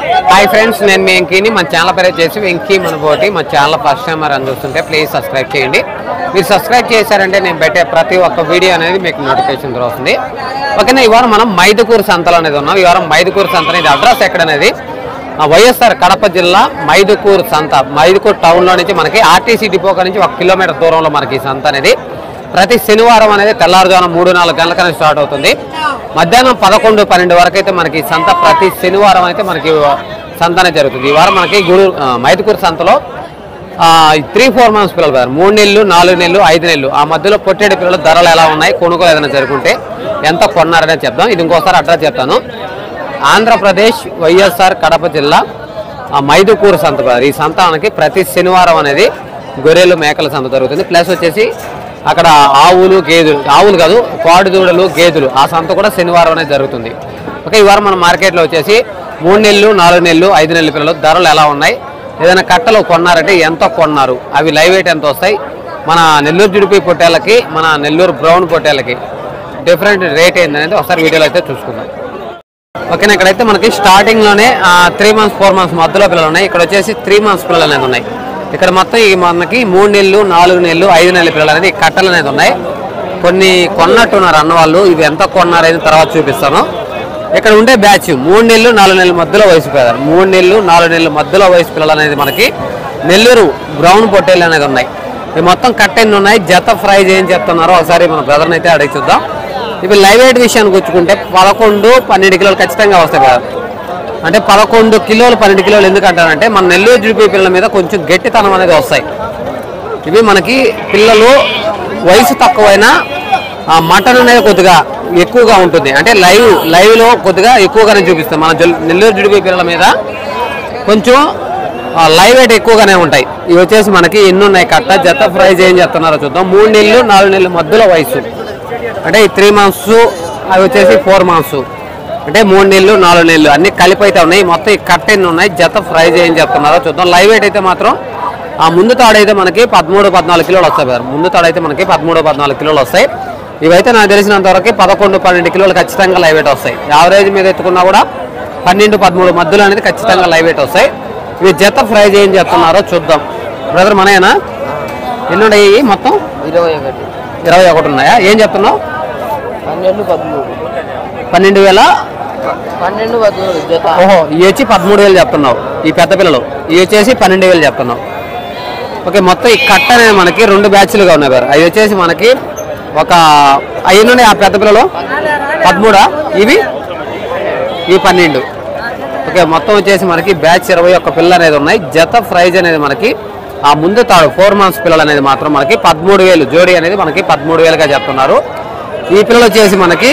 Hi friends, నేను మీ వెంకీని. మన channel పేరు వచ్చేసి వెంకీ మనబోటి. మా ఛానల్ ఫస్ట్ టైం అని చూస్తుంటే ప్లీజ్ సబ్స్క్రైబ్ చేయండి. మీరు సబ్స్క్రైబ్ చేశారంటే నేను పెట్టే ప్రతి ఒక్క వీడియో అనేది మీకు నోటిఫికేషన్ వస్తుంది. ఓకేనా, ఇవాళ మనం మైదుకూరు సంతలో అనేది ఉన్నాం. ఇవాళ మైదుకూరు సంత అనేది అడ్రస్ ఎక్కడనేది వైఎస్ఆర్ కడప జిల్లా మైదుకూరు సంత. మైదుకూరు టౌన్లో నుంచి మనకి ఆర్టీసీ డిపో నుంచి 1 కిలోమీటర్ దూరంలో మనకి ఈ సంత అనేది ప్రతి శనివారం అనేది తెల్లారుజామున 3-4 గంటలకనే స్టార్ట్ అవుతుంది. మధ్యాహ్నం 11-12 వరకు అయితే మనకి సంత ప్రతి శనివారం అయితే మనకి సంత అనేది జరుగుతుంది. ఈ వారం మనకి మైదుకూరు సంతలో 3-4 మంత్స్ పిల్లలు కాదు, 3 నెలలు, 4 నెలలు, 5 నెలలు ఆ మధ్యలో పొట్టేడు పిల్లలు ధరలు ఎలా ఉన్నాయి, కొనుగోలు ఏదైనా జరుగుతుంటే ఎంత కొన్నారనే చెప్దాం. ఇది ఇంకోసారి అడ్రస్ చెప్తాను. ఆంధ్రప్రదేశ్ వైఎస్ఆర్ కడప జిల్లా మైదుకూరు సంత. ఈ సంత మనకి ప్రతి శనివారం అనేది గొర్రెలు మేకల సంత జరుగుతుంది. ప్లస్ వచ్చేసి అక్కడ ఆవులు గేదెలు, ఆవులు కాదు కోడిదూడలు గేదెలు ఆ సంత కూడా శనివారం అనేది జరుగుతుంది. ఓకే, ఈ వారం మన మార్కెట్లో వచ్చేసి 3 నెలలు, 4 నెలలు, 5 నెలల పిల్లలు ధరలు ఎలా ఉన్నాయి, ఏదైనా కట్టలు కొన్నారంటే ఎంత కొన్నారు, అవి లైవ్ వెయిట్ ఎంత వస్తాయి, మన నెల్లూరు జుడిపి పొట్టేళ్ళకి మన నెల్లూరు బ్రౌన్ పొట్టేళ్ళకి డిఫరెంట్ రేట్ ఏంటనేది ఒకసారి వీడియోలో అయితే చూసుకుందాం. ఓకేనా, ఇక్కడైతే మనకి స్టార్టింగ్లోనే 3 మంత్స్ 4 మంత్స్ మధ్యలో పిల్లలు ఉన్నాయి. ఇక్కడ వచ్చేసి 3 మంత్స్ పిల్లలు అనేది ఉన్నాయి. ఇక్కడ మొత్తం మనకి 3 నెలలు, 4 నెలలు, 5 నెలల పిల్లలు అనేది కట్టలు అనేది ఉన్నాయి. కొన్ని కొన్నట్టున్నారు అన్నవాళ్ళు, ఇవి ఎంత కొన్నారని తర్వాత చూపిస్తాను. ఇక్కడ ఉండే బ్యాచ్ 3 నెలలు, 4 నెలల మధ్యలో వయసు పిల్లలు, 3 నెలలు, 4 నెలల మధ్యలో వయసు పిల్లలు అనేది మనకి నెల్లూరు బ్రౌన్ పొట్టేళ్ళు అనేది ఉన్నాయి. ఇవి మొత్తం కట్టెన్ని ఉన్నాయి. జత ప్రైజ్ ఏం చెప్తున్నారో ఒకసారి మన బ్రదర్ని అయితే అడిగి చూద్దాం. ఇవి లైవ్ వెయిట్ విషయానికి వచ్చుకుంటే 11-12 కిలోలు ఖచ్చితంగా వస్తాయి కదా. అంటే 11 కిలోలు 12 కిలోలు ఎందుకంటారంటే మన నెల్లూరు జుడిపి పిల్లల మీద కొంచెం గట్టితనం అనేది వస్తాయి. ఇవి మనకి పిల్లలు వయసు తక్కువైనా మటన్ అనేది కొద్దిగా ఎక్కువగా ఉంటుంది. అంటే లైవ్లో కొద్దిగా ఎక్కువగానే చూపిస్తాం. మన నెల్లూరు జుడిపి పిల్లల మీద కొంచెం లైవ్ వెయిట్ ఎక్కువగానే ఉంటాయి. ఇవి వచ్చేసి మనకి ఎన్ని ఉన్నాయి కట్ట, జత ప్రైజ్ ఏం చెప్తున్నారో చూద్దాం. 3 నెలలు, 4 నెలల మధ్యలో వయసు, అంటే ఈ 3 మంత్స్, అవి వచ్చేసి 4 మంత్స్, అంటే 3 నెలలు 4 నెలలు అన్ని కలిపి అయితే ఉన్నాయి. మొత్తం ఈ కట్ట ఎన్ని ఉన్నాయి, జత ప్రైజ్ ఏం చెప్తున్నారో చూద్దాం. లైవ్ వెయిట్ అయితే మాత్రం ఆ ముందు తాడైతే మనకి 13-14 కిలోలు వస్తాయి. ముందు తాడైతే మనకి 13-14 కిలోలు వస్తాయి. ఇవైతే నాకు తెలిసినంత వరకు 11-12 కిలోలు ఖచ్చితంగా లైవ్ వెయిట్ వస్తాయి. యావరేజ్ మీద ఎత్తుకున్నా కూడా 12-13 మధ్యలో అనేది ఖచ్చితంగా లైవ్ వెయిట్ వస్తాయి. ఇవి జత ప్రైజ్ ఏం చెప్తున్నారో చూద్దాం. బ్రదర్ మనయేనా? ఎన్ని ఉన్నాయి మొత్తం? 21 ఉన్నాయా? ఏం చెప్తున్నావు? 12,000. ఓహో, ఇవి వచ్చి 13,000 చెప్తున్నావు. ఈ పెద్ద పిల్లలు ఇవి వచ్చేసి 12,000 చెప్తున్నావు. ఓకే, మొత్తం ఈ కట్ట అనేది మనకి 2 బ్యాచ్లుగా ఉన్నాయి గారు. అవి వచ్చేసి మనకి ఒక 5 ఉన్నాయి. ఆ పెద్ద పిల్లలు 13, ఇవి 12. ఓకే, మొత్తం వచ్చేసి మనకి బ్యాచ్ 21 పిల్లలు అనేది ఉన్నాయి. జత ప్రైజ్ అనేది మనకి ఆ ముందు తాడు 4 మంత్స్ పిల్లలు అనేది మాత్రం మనకి 13,000 జోడీ అనేది మనకి 13,000గా చెప్తున్నారు. ఈ పిల్లలు వచ్చేసి మనకి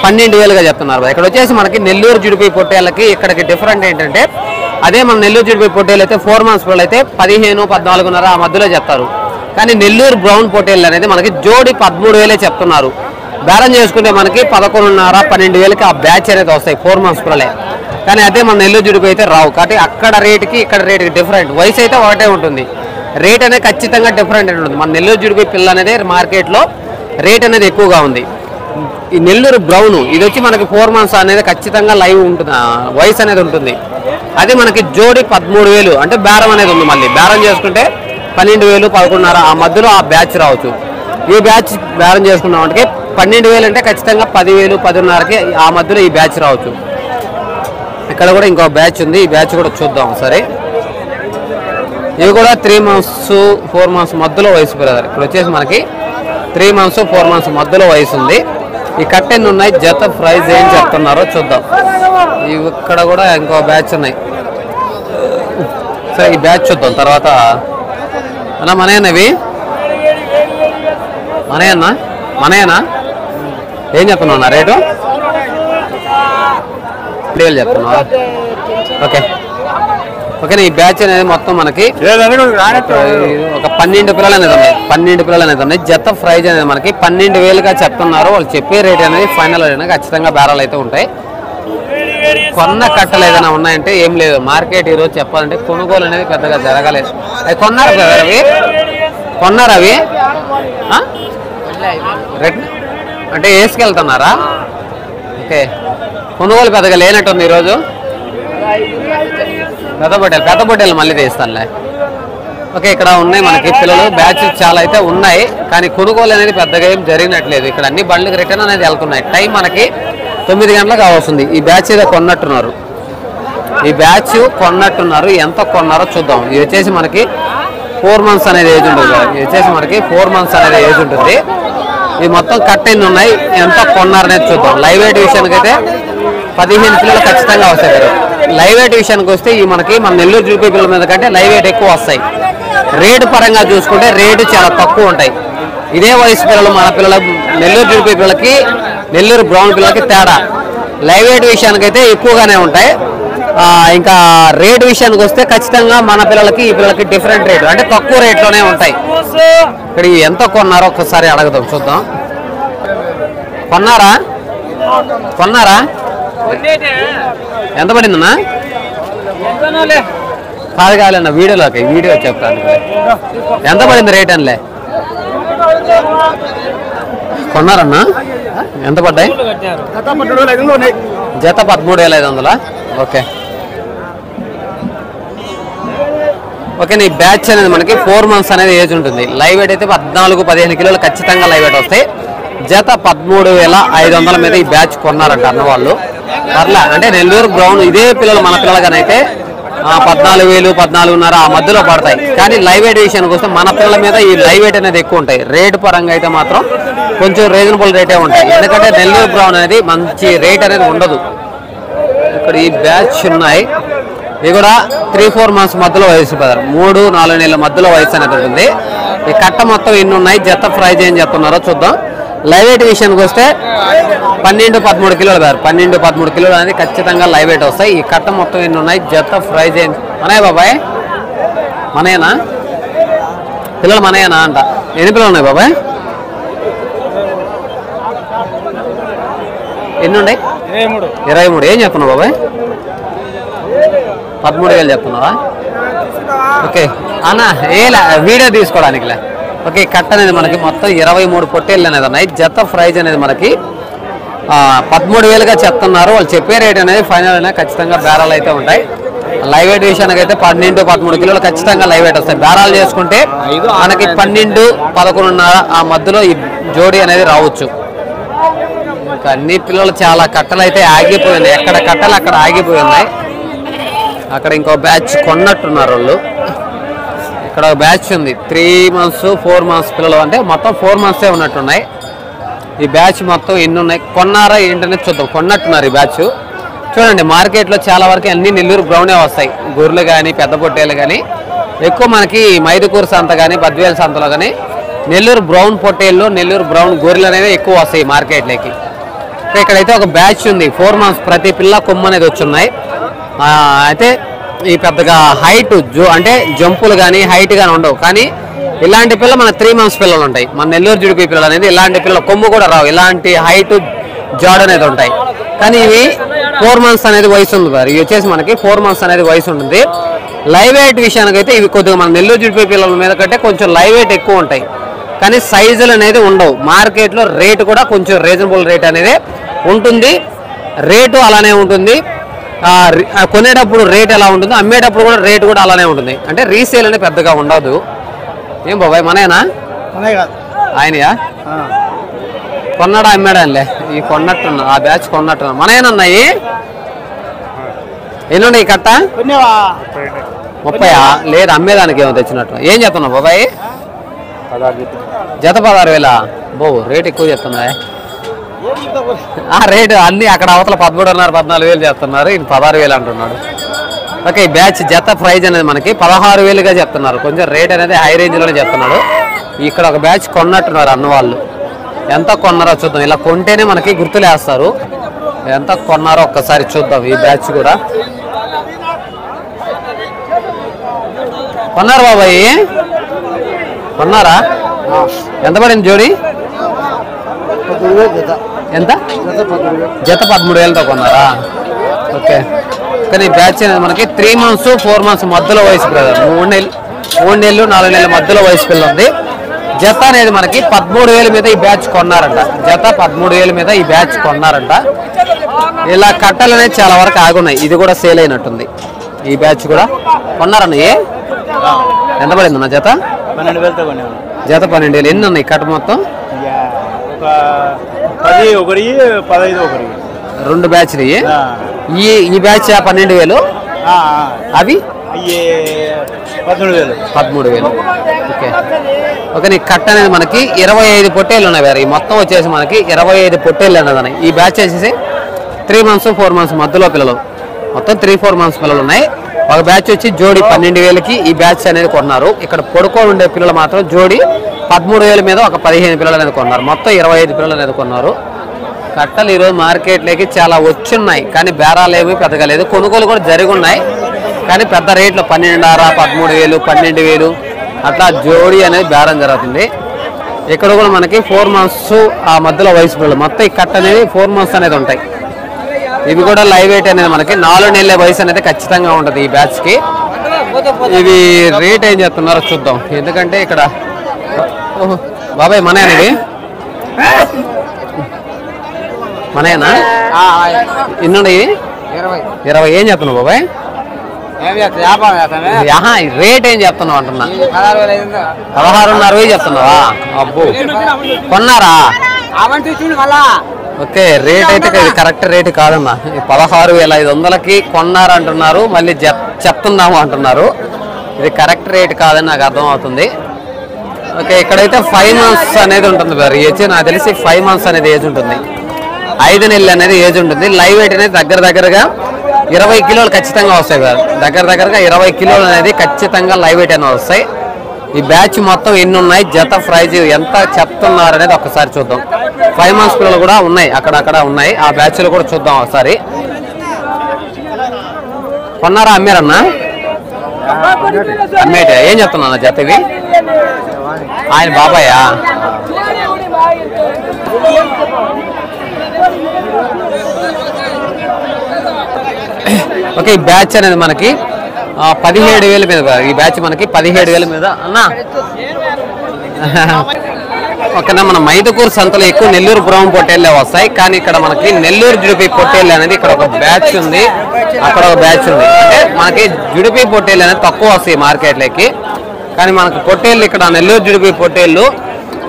12,000గా చెప్తున్నారు. ఇక్కడ వచ్చేసి మనకి నెల్లూరు జుడిపి పొట్టేళ్ళకి ఇక్కడికి డిఫరెంట్ ఏంటంటే, అదే మన నెల్లూరు జుడిపి పొట్టేళ్ళు అయితే 4 మంత్స్ పిల్లలు అయితే 15-14.5 ఆ మధ్యలో చెప్తారు. కానీ నెల్లూరు బ్రౌన్ పొట్టేళ్ళు అనేది మనకి జోడీ 13,000 చెప్తున్నారు. బేరం చేసుకుంటే మనకి 11.5-12,000కి ఆ బ్యాచ్ అనేది వస్తాయి 4 మంత్స్ పిల్లలే. కానీ అదే మన నెల్లూరు జుడిపి అయితే రావు. కాబట్టి అక్కడ రేటుకి ఇక్కడ రేటుకి డిఫరెంట్. వయసు అయితే ఒకటే ఉంటుంది, రేట్ అనేది ఖచ్చితంగా డిఫరెంట్ ఉంటుంది. మన నెల్లూరు జుడిపి పిల్ల అనేది మార్కెట్లో రేట్ అనేది ఎక్కువగా ఉంది. ఈ నెల్లూరు బ్రౌన్ ఇది వచ్చి మనకి 4 మంత్స్ అనేది ఖచ్చితంగా లైవ్ ఉంటుంది, వయసు అనేది ఉంటుంది. అది మనకి జోడీ 13,000, అంటే బేరం అనేది ఉంది. మళ్ళీ బేరం చేసుకుంటే 12,000, 11.5 ఆ మధ్యలో ఆ బ్యాచ్ రావచ్చు. ఈ బ్యాచ్ బేరం చేసుకున్నాం అంటే 12,000 అంటే ఖచ్చితంగా 10,000, 10.5కి ఆ మధ్యలో ఈ బ్యాచ్ రావచ్చు. ఇక్కడ కూడా ఇంకో బ్యాచ్ ఉంది, ఈ బ్యాచ్ కూడా చూద్దాం సరే. ఇవి కూడా 3 మంత్స్ 4 మంత్స్ మధ్యలో వయసు పిల్లలు. ఇక్కడ వచ్చేసి మనకి 3 మంత్స్ 4 మంత్స్ మధ్యలో వయసు ఉంది. ఈ కట్టెన్ని ఉన్నాయి. జత ప్రైజ్ ఏం చెప్తున్నారో చూద్దాం. ఇక్కడ కూడా ఇంకో బ్యాచ్ ఉన్నాయి. సరే, ఈ బ్యాచ్ చూద్దాం తర్వాత. అన్నా మనయేనవి? మనయేనా? ఏం చెప్తున్నావు రేటు? 2,000 చెప్తున్నావా? ఓకేనా, ఈ బ్యాచ్ అనేది మొత్తం మనకి ఒక 12 పిల్లలు అనేది ఉన్నాయి. 12 పిల్లలు అనేది ఉన్నాయి. జత ప్రైజ్ అనేది మనకి 12,000గా చెప్తున్నారు. వాళ్ళు చెప్పే రేట్ అనేది ఫైనల్ రేట్ అనేది ఖచ్చితంగా బేరాలు అయితే ఉంటాయి. కొన్న కట్టలు ఏదైనా ఉన్నాయంటే ఏం లేదు. మార్కెట్ ఈరోజు చెప్పాలంటే కొనుగోలు అనేది పెద్దగా జరగలేదు. అవి కొన్నారు కదా, అవి కొన్నారు. అవి అంటే వేసుకెళ్తున్నారా? ఓకే, కొనుగోలు పెద్దగా లేనట్టుంది ఈరోజు. పెద్ద పొట్టేలు మళ్ళీ తీస్తానులే. ఓకే, ఇక్కడ ఉన్నాయి మనకి పిల్లలు బ్యాచ్ చాలా అయితే ఉన్నాయి, కానీ కొనుగోలు అనేది పెద్దగా ఏం జరిగినట్లేదు. ఇక్కడ అన్ని బండ్లకి రిటర్న్ అనేది వెళ్తున్నాయి. టైం మనకి 9 గంటలకు కావాల్సింది. ఈ బ్యాచ్ ఏదో కొన్నట్టున్నారు, ఎంత కొన్నారో చూద్దాం. ఇది వచ్చేసి మనకి 4 months అనేది ఏజ్ ఉంటుంది. ఇది మొత్తం కట్ ఎన్ని ఉన్నాయి, ఎంత కొన్నారనేది చూద్దాం. లైవ్ వెయిట్ విషయానికి అయితే 15 పిల్లలు ఖచ్చితంగా వస్తాయి కదా. లైవ్ వెయిట్ విషయానికి వస్తే ఈ మనకి మన నెల్లూరు జుడిపి పిల్లల మీద కంటే లైవ్ వెయిట్ ఎక్కువ వస్తాయి. రేటు పరంగా చూసుకుంటే రేటు చాలా తక్కువ ఉంటాయి. ఇదే వయసు పిల్లలు మన పిల్లల నెల్లూరు జుడిపి పిల్లలకి నెల్లూరు బ్రౌన్ పిల్లలకి తేడా. లైవ్ వెయిట్ విషయానికి అయితే ఎక్కువగానే ఉంటాయి. ఇంకా రేటు విషయానికి వస్తే ఖచ్చితంగా మన పిల్లలకి ఈ పిల్లలకి డిఫరెంట్ రేటు, అంటే తక్కువ రేట్లోనే ఉంటాయి. ఇక్కడ ఎంత కొన్నారో ఒక్కసారి అడగదాం, చూద్దాం. కొన్నారా ఎంత పడిందన్నా? కాదులన్న, వీడియో చెప్తాను. ఎంత పడింది రేట్ అనిలే? కొన్నారన్నా? ఎంత పడ్డాయి? జత 13,500. ఓకే, నీ బ్యాచ్ అనేది మనకి 4 months అనేది ఏజ్ ఉంటుంది. లైవ్ వెయిట్ అయితే 14-15 కిలోలు ఖచ్చితంగా లైవ్ వెయిట్ వస్తాయి. జత 13,500 మీద ఈ బ్యాచ్ కొన్నారంట అన్నవాళ్ళు. పర్లా, అంటే నెల్లూరు బ్రౌన్ ఇదే పిల్లలు మన పిల్లలగానైతే 14,000, 14,500 ఆ మధ్యలో పడతాయి. కానీ లైవ్ వెయిట్ విషయానికి వస్తే మన పిల్లల మీద ఈ లైవ్ వెయిట్ అనేది ఎక్కువ ఉంటాయి. రేటు పరంగా అయితే మాత్రం కొంచెం రీజనబుల్ రేటే ఉంటాయి, ఎందుకంటే నెల్లూరు బ్రౌన్ అనేది మంచి రేట్ అనేది ఉండదు. ఇక్కడ ఈ బ్యాచ్ ఉన్నాయి, ఇది కూడా 3-4 months మధ్యలో వయసు, 3-4 నెలల మధ్యలో వయసు అనేది ఉంటుంది. ఈ కట్ట మొత్తం ఎన్ని ఉన్నాయి, జత ప్రైజ్ ఏం చెప్తున్నారో చూద్దాం. లైవ్ వెయిట్ విషయానికి వస్తే 12-13 కిలోలు 12-13 కిలోలు అనేది ఖచ్చితంగా లైవ్ వెయిట్ వస్తాయి. ఈ కట్ట మొత్తం ఎన్ని ఉన్నాయి, జత ప్రైజ్ ఏం మనయ్య బాబాయ్? మనయేనా పిల్లలు? మనయేనా అంట. ఎన్ని పిల్లలు ఉన్నాయి బాబాయ్? ఎన్ని ఉన్నాయి? 23. ఏం చెప్తున్నావు బాబాయ్? 13,000 చెప్తున్నావా? ఓకే అన్న, వీడియో తీసుకోవడానికిలే. ఓకే, కట్ట అనేది మనకి మొత్తం 23 పొట్టేళ్ళు అనేది ఉన్నాయి. జత ప్రైజ్ అనేది మనకి 13,000గా చెప్తున్నారు. వాళ్ళు చెప్పే రేట్ అనేది ఫైనల్ అయినా ఖచ్చితంగా బేరాలు అయితే ఉంటాయి. లైవ్ వెయిట్ విషయానికి అయితే 12-13 కిలోలు ఖచ్చితంగా లైవ్ వెయిట్ వస్తాయి. బేరాలు చేసుకుంటే మనకి 12-11.5 ఆ మధ్యలో ఈ జోడీ అనేది రావచ్చు. అన్ని పిల్లలు చాలా కట్టలు అయితే ఆగిపోయినాయి, ఎక్కడ కట్టలు అక్కడ ఆగిపోయి ఉన్నాయి. అక్కడ ఇంకో బ్యాచ్ కొన్నట్టున్నారు వాళ్ళు. ఇక్కడ ఒక బ్యాచ్ ఉంది 3 months 4 months పిల్లలు, అంటే మొత్తం 4 months ఉన్నట్టున్నాయి. ఈ బ్యాచ్ మొత్తం ఎన్ని ఉన్నాయి, కొన్నారా ఏంటనేది చూద్దాం. కొన్నట్టున్నారు ఈ బ్యాచ్. చూడండి, మార్కెట్లో చాలా వరకు అన్ని నెల్లూరు బ్రౌనే వస్తాయి. గొర్రెలు కానీ పెద్ద పొట్టేలు కానీ ఎక్కువ మనకి మైదుకూరు సంత కానీ బద్వేలు సంతలో కానీ నెల్లూరు బ్రౌన్ పొట్టేళ్ళు, నెల్లూరు బ్రౌన్ గొర్రెలు అనేవి ఎక్కువ వస్తాయి మార్కెట్లోకి. ఇక్కడైతే ఒక బ్యాచ్ ఉంది 4 months, ప్రతి పిల్ల కొమ్ము అనేది వచ్చున్నాయి. అయితే ఈ పెద్దగా హైట్ అంటే జంపులు కానీ హైట్ కానీ ఉండవు, కానీ ఇలాంటి పిల్ల మన 3 months పిల్లలు ఉంటాయి. మన నెల్లూరు జుడిపి పిల్లలు అనేది ఇలాంటి పిల్లలు కొమ్ము కూడా రావు, ఇలాంటి హైట్ జాడ్ అనేది ఉంటాయి. కానీ ఇవి 4 months అనేది వయసు ఉంది. ఇవి వచ్చేసి మనకి 4 months అనేది వయసు ఉంటుంది. లైవ్ వెయిట్ విషయానికి అయితే ఇవి కొద్దిగా మన నెల్లూరు జుడిపి పిల్లల మీద కంటే కొంచెం లైవ్ వెయిట్ ఎక్కువ ఉంటాయి, కానీ సైజులు అనేది ఉండవు. మార్కెట్లో రేటు కూడా కొంచెం రీజనబుల్ రేట్ అనేది ఉంటుంది. రేటు అలానే ఉంటుంది. కొనేటప్పుడు రేట్ ఎలా ఉంటుందో అమ్మేటప్పుడు కూడా రేటు కూడా అలానే ఉంటుంది. అంటే రీసేల్ అనేది పెద్దగా ఉండదు. ఏం బాబాయ్, మనయేనా? ఆయనయా? కొన్నాడా అమ్మాడా అనిలే? ఈ కొన్నట్టున్నా, ఆ బ్యాచ్ కొన్నట్టున్నా. మనయేనన్నాయి? ఎన్ని ఉన్నాయి కట్ట? 30 లేదు, అమ్మేదానికి ఏమో తెచ్చినట్టు. ఏం చెప్తున్నావు బాబాయ్? జత 16,000. బో, రేట్ ఎక్కువ చెప్తున్నాయి. రేటు అన్ని అక్కడ అవతల 13,500 14,000 చెప్తున్నారు, ఇది 16,000 అంటున్నాడు. ఓకే, ఈ బ్యాచ్ జత ప్రైజ్ అనేది మనకి 16,000గా చెప్తున్నారు. కొంచెం రేట్ అనేది హై రేంజ్లోనే చెప్తున్నాడు. ఇక్కడ ఒక బ్యాచ్ కొన్నట్టున్నారు అన్నవాళ్ళు. ఎంత కొన్నారో చూద్దాం. ఇలా కొంటేనే మనకి గుర్తులేస్తారు. ఎంత కొన్నారో ఒక్కసారి చూద్దాం. ఈ బ్యాచ్ కూడా కొన్నారు బాబాయ్? కొన్నారా? ఎంత పడింది జోడి? ఎంత? జత 13,000తో కొన్నారా? ఓకే, కానీ బ్యాచ్ అనేది మనకి 3 months 4 months మధ్యలో వయసు బ్రదర్. 3 నెలలు 4 నెలల మధ్యలో వయసు పిల్ల ఉంది. జత అనేది మనకి 13,000 మీద ఈ బ్యాచ్ కొన్నారంట. జత 13,000 మీద ఈ బ్యాచ్ కొన్నారంట. ఇలా కట్టలు అనేది చాలా వరకు ఆగున్నాయి. ఇది కూడా సేల్ అయినట్టుంది. ఈ బ్యాచ్ కూడా కొన్నారన్న. ఎంత పడింది నా జత? 12,000 కొన్నాను. జత 12,000. ఎన్ని ఉన్నాయి కట్ట మొత్తం? 10 ఒకటి, 15 ఒకటి. 2 బ్యాచ్లు. ఈ బ్యాచ్ 12,000. అవి 13,000. Okay okay. నీ కట్ట అనేది మనకి 25 పొట్టేళ్ళు ఉన్నాయి వేరే. ఈ మొత్తం వచ్చేసి మనకి 25 పొట్టేళ్ళు అన్నది. ఈ బ్యాచ్ వచ్చేసి 3 months 4 months మధ్యలో పిల్లలు, మొత్తం 3-4 months పిల్లలు ఉన్నాయి. ఒక బ్యాచ్ వచ్చి జోడి 12,000కి ఈ బ్యాచ్ అనేది కొన్నారు. ఇక్కడ పడుకొని ఉండే పిల్లలు మాత్రం జోడి 13,000 మీద ఒక 15 పిల్లలు అనేది కొన్నారు. మొత్తం 25 పిల్లలు అనేది కొన్నారు. కట్టలు ఈరోజు మార్కెట్లోకి చాలా వచ్చున్నాయి, కానీ బేరాలు ఏమీ పెద్దగా లేదు. కొనుగోలు కూడా జరిగి ఉన్నాయి, కానీ పెద్ద రేట్లు 12,500, 13,000, 12,000 అట్లా జోడి అనేది బేరం జరుగుతుంది. ఇక్కడ కూడా మనకి 4 months ఆ మధ్యలో వయసు పిల్లలు, మొత్తం ఈ కట్ట అనేది 4 months అనేది ఉంటాయి. ఇవి కూడా లైవ్ వెయిట్ అనేది మనకి 4 నెలల వయసు అనేది ఖచ్చితంగా ఉంటుంది ఈ బ్యాచ్కి. ఇవి రేట్ ఏం చెప్తున్నారో చూద్దాం. ఎందుకంటే ఇక్కడ బాబాయ్ మనయేనా ఇవి? మనయేనా? ఎన్నుండి? 20. ఏం చెప్తున్నావు బాబాయ్? రేట్ ఏం చెప్తున్నావు అంటున్నా? 16,500 చెప్తున్నావా? అబ్బో, కొన్నారా? ఓకే, రేట్ అయితే కరెక్ట్ రేట్ కాదమ్మా. 16,500కి కొన్నారంటున్నారు, మళ్ళీ చెప్తున్నాము అంటున్నారు. ఇది కరెక్ట్ రేట్ కాదని నాకు అర్థమవుతుంది. ఓకే, ఇక్కడైతే 5 months అనేది ఉంటుంది వేరు ఏజ్. నాకు తెలిసి 5 months అనేది ఏజ్ ఉంటుంది. 5 నెలలు అనేది ఏజ్ ఉంటుంది. లైవ్ వెయిట్ అనేది దగ్గరగా 20 కిలోలు ఖచ్చితంగా వస్తాయి వేరు. దగ్గరగా 20 కిలోలు అనేది ఖచ్చితంగా లైవ్ వెయిట్ అనేది వస్తాయి. ఈ బ్యాచ్ మొత్తం ఎన్ని ఉన్నాయి, జత ప్రైజ్ ఎంత చెప్తున్నారు అనేది ఒకసారి చూద్దాం. 5 months పిల్లలు కూడా ఉన్నాయి, అక్కడక్కడ ఉన్నాయి. ఆ బ్యాచ్లు కూడా చూద్దాం ఒకసారి. కొన్నారా? అమ్మారన్నా? అమ్మేట. ఏం చెప్తున్నా జత ఇవి? ఆయన బాబాయా? ఓకే, ఈ బ్యాచ్ అనేది మనకి 17,000 మీద. ఈ బ్యాచ్ మనకి 17,000 మీద అన్నా. ఓకేనా, మన మైదుకూరు సంతలో ఎక్కువ నెల్లూరు బ్రౌన్ పొట్టేళ్ళే వస్తాయి, కానీ ఇక్కడ మనకి నెల్లూరు జుడిపి పొట్టేళ్ళు అనేది ఇక్కడ ఒక బ్యాచ్ ఉంది, అక్కడ ఒక బ్యాచ్ ఉంది. అంటే మనకి జుడిపి పొట్టేళ్ళు అనేది తక్కువ వస్తాయి మార్కెట్లోకి, కానీ మనకి పొట్టేళ్ళు ఇక్కడ నెల్లూరు జుడిపి పొట్టేళ్ళు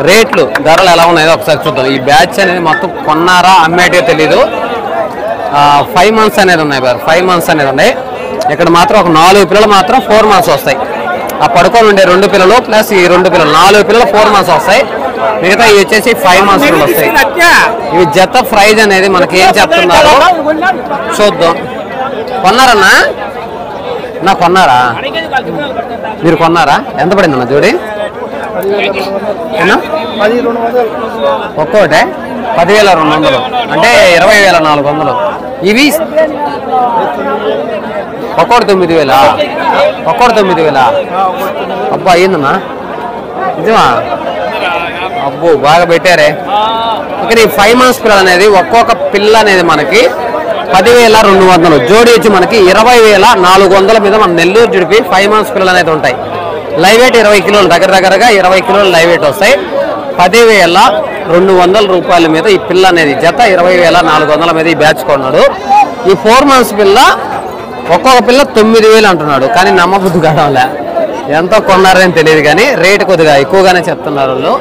రేట్లు ధరలు ఎలా ఉన్నాయో ఒకసారి చూద్దాం. ఈ బ్యాచ్ అనేది మొత్తం కొన్నారా అమ్మేటో తెలీదు. 5 months అనేది ఉన్నాయి, 5 months అనేది ఉన్నాయి. ఇక్కడ మాత్రం ఒక 4 పిల్లలు మాత్రం 4 months వస్తాయి. ఆ పడుకొని ఉండే 2 పిల్లలు ప్లస్ ఈ 2 పిల్లలు 4 పిల్లలు 4 months వస్తాయి. మిగతా ఇవి వచ్చేసి 5 months వస్తాయి. ఇవి జత ప్రైజ్ అనేది మనకి ఏం చెప్తున్నారు చూద్దాం. కొన్నారన్నా? నా కొన్నారా? మీరు కొన్నారా? ఎంత పడిందన్నా జోడి? ఒక్కోటే 10,200 అంటే 20,400. ఇవి ఒక్కోటి 9,000. ఒక్కోటి 9,000. అబ్బా అయ్యిందన్నా, నిజమా? అబ్బో బాగా పెట్టారే. ఓకే, ఈ 5 months పిల్లలు అనేది ఒక్కొక్క పిల్ల అనేది మనకి 10,200. జోడి వచ్చి మనకి 20,400 మీద మన నెల్లూరు జుడిపి 5 months పిల్లలు అనేది ఉంటాయి. లైవ్ వెయిట్ 20 కిలోలు, దగ్గరగా 20 కిలోలు లైవ్ వెయిట్ వస్తాయి. 10,200 రూపాయల మీద ఈ పిల్ల అనేది జత 20,400 మీద ఈ బ్యాచ్ కొన్నాడు. ఈ 4 months పిల్ల ఒక్కొక్క పిల్ల 9,000 అంటున్నాడు, కానీ నమ్మబుద్ధి కావలే. ఎంతో కొన్నారని తెలియదు, కానీ రేటు కొద్దిగా ఎక్కువగానే చెప్తున్నారు వాళ్ళు.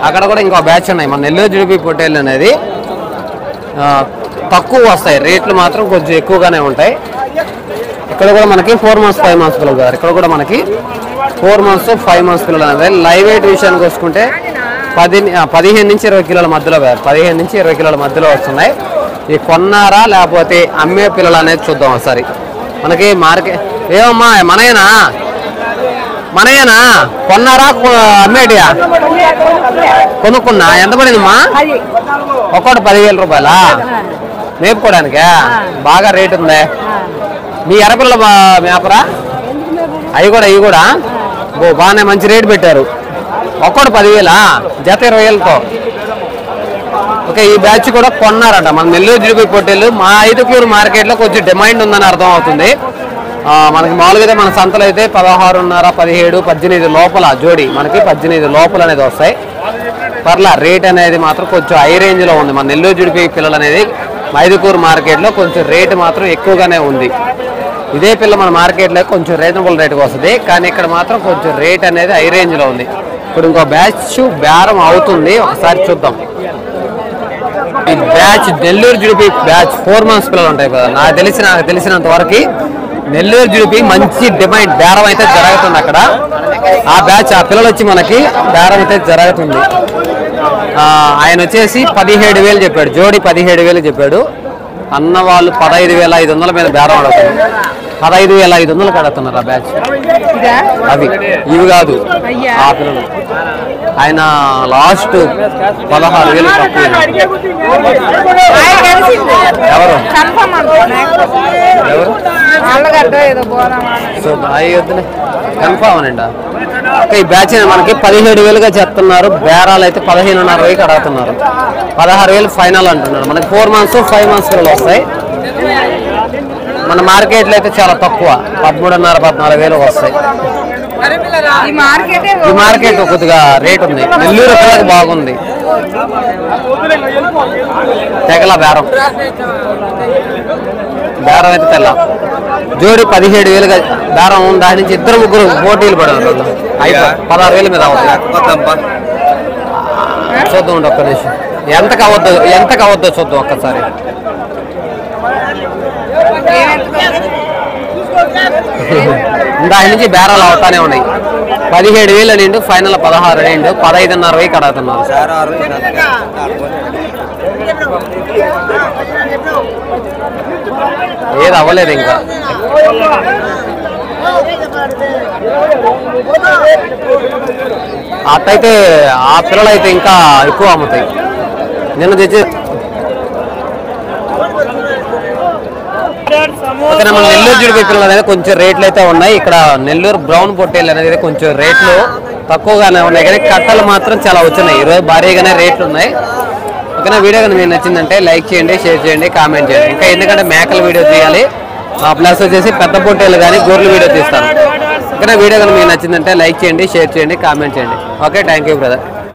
అక్కడ కూడా ఇంకో బ్యాచ్ ఉన్నాయి. మన నెల్లూరు జుడిపి పొట్టేళ్ళు అనేది తక్కువ వస్తాయి, రేట్లు మాత్రం కొంచెం ఎక్కువగానే ఉంటాయి. ఇక్కడ కూడా మనకి 4 months 5 months పిల్లలు కదా. ఇక్కడ కూడా మనకి 4 months 5 months పిల్లలు అనేది లైవ్ వెయిట్ విషయానికి వస్తుంటే 15 నుంచి 20 కిలోల మధ్యలో 15 నుంచి 20 కిలోల మధ్యలో వస్తున్నాయి. ఈ కొన్నారా లేకపోతే అమ్మే పిల్లలు అనేది చూద్దాం ఒకసారి. మనకి మార్కెట్ ఏమమ్మా మనయేనా? కొన్నారా అమ్మేటియా? కొనుక్కున్నా. ఎంత పడిందమ్మా? ఒక్కోటి 10,000 రూపాయలా? మేపుకోవడానికే బాగా రేటు ఉందే. మీ ఎర్రపిల్లల మేపరా? అవి కూడా బాగానే మంచి రేటు పెట్టారు. ఒక్కోటి 10,000, జత 20,000తో. ఓకే, ఈ బ్యాచ్ కూడా కొన్నారట మన నెల్లూరు జుడిపి పొట్టేళ్ళు. మా ఐదుకూరు మార్కెట్లో కొంచెం డిమాండ్ ఉందని అర్థం అవుతుంది. మనకి మామూలుగా అయితే మన సంతలో అయితే 16,500, 17, 18 లోపల జోడి మనకి 18 లోపల అనేది వస్తాయి. పర్లా రేట్ అనేది మాత్రం కొంచెం హై రేంజ్లో ఉంది. మన నెల్లూరు జుడిపి పిల్లలు అనేది మైదుకూరు మార్కెట్లో కొంచెం రేటు మాత్రం ఎక్కువగానే ఉంది. ఇదే పిల్ల మన మార్కెట్లో కొంచెం రీజనబుల్ రేటుకి వస్తుంది, కానీ ఇక్కడ మాత్రం కొంచెం రేట్ అనేది హై రేంజ్లో ఉంది. ఇప్పుడు ఇంకో బ్యాచ్ బేరం అవుతుంది, ఒకసారి చూద్దాం. ఈ బ్యాచ్ నెల్లూరు జుడిపి బ్యాచ్ 4 months పిల్లలు ఉంటాయి కదా. నాకు తెలిసినంత వరకు నెల్లూరు జుడిపి మంచి డిమాండ్ బేరం అయితే జరుగుతుంది అక్కడ. ఆ బ్యాచ్ ఆ పిల్లలు వచ్చి మనకి బేరం అయితే జరుగుతుంది. ఆయన వచ్చేసి 17,000 చెప్పాడు, జోడి 17,000 చెప్పాడు. అన్న వాళ్ళు 15,500 మీద బేరం అడుగుతున్నారు. 15,500 కడుతున్నారు ఆ బ్యాచ్. అవి ఇవి కాదు ఆ పిల్లలు. ఆయన లాస్ట్ 16,000 తక్కువ. ఎవరు సో వద్దులే కన్ఫామ్ అనండి. ఈ బ్యాచ్ మనకి 17,000గా చెప్తున్నారు. బేరాలు అయితే 15,500 అడుగుతున్నారు. 16,000 ఫైనల్ అంటున్నారు. మనకి 4 months 5 months పిల్లలు వస్తాయి. మన మార్కెట్లో అయితే చాలా తక్కువ, 13,500-14,000 వస్తాయి. ఈ మార్కెట్ కొద్దిగా రేట్ ఉంది. నెల్లూరు పిల్లలకు బాగుంది. తెగల బేరం అయితే తెల్ల జోడి 17,000గా బేరం. దాని నుంచి 2-3 పోటీలు పడారు. 16,000 మీద చూద్దాం. ఒక్క నిమిషం ఎంతకు అవద్దో చూద్దాం ఒక్కసారి. దాని నుంచి బేరాలు అవుతానే ఉన్నాయి. 17,000 నిండు ఫైనల్ 16 నిండు 15,500 కడుగుతున్నారు. ఏది అవ్వలేదు ఇంకా. అట్టయితే ఆ పిల్లలు అయితే ఇంకా ఎక్కువ అమ్ముతాయి. నిన్న తెచ్చి మన నెల్లూరు జుడిపి పిల్లలు అనేది కొంచెం రేట్లు అయితే ఉన్నాయి. ఇక్కడ నెల్లూరు బ్రౌన్ పొట్టేలు అనేది కొంచెం రేట్లు తక్కువగానే ఉన్నాయి, కానీ కట్టలు మాత్రం చాలా వచ్చినాయి. ఈరోజు భారీగానే రేట్లు ఉన్నాయి. ఓకేనా, వీడియో కానీ మీకు నచ్చిందంటే లైక్ చేయండి, షేర్ చేయండి, కామెంట్ చేయండి. ఇంకా ఎందుకంటే మేకల వీడియో తీయాలి, ప్లస్ వచ్చేసి పెద్ద పొట్టేలు కానీ గొర్రెల వీడియో తీస్తాను. ఓకేనా, వీడియో కానీ మీకు నచ్చిందంటే లైక్ చేయండి, షేర్ చేయండి, కామెంట్ చేయండి. Okay, thank you brother.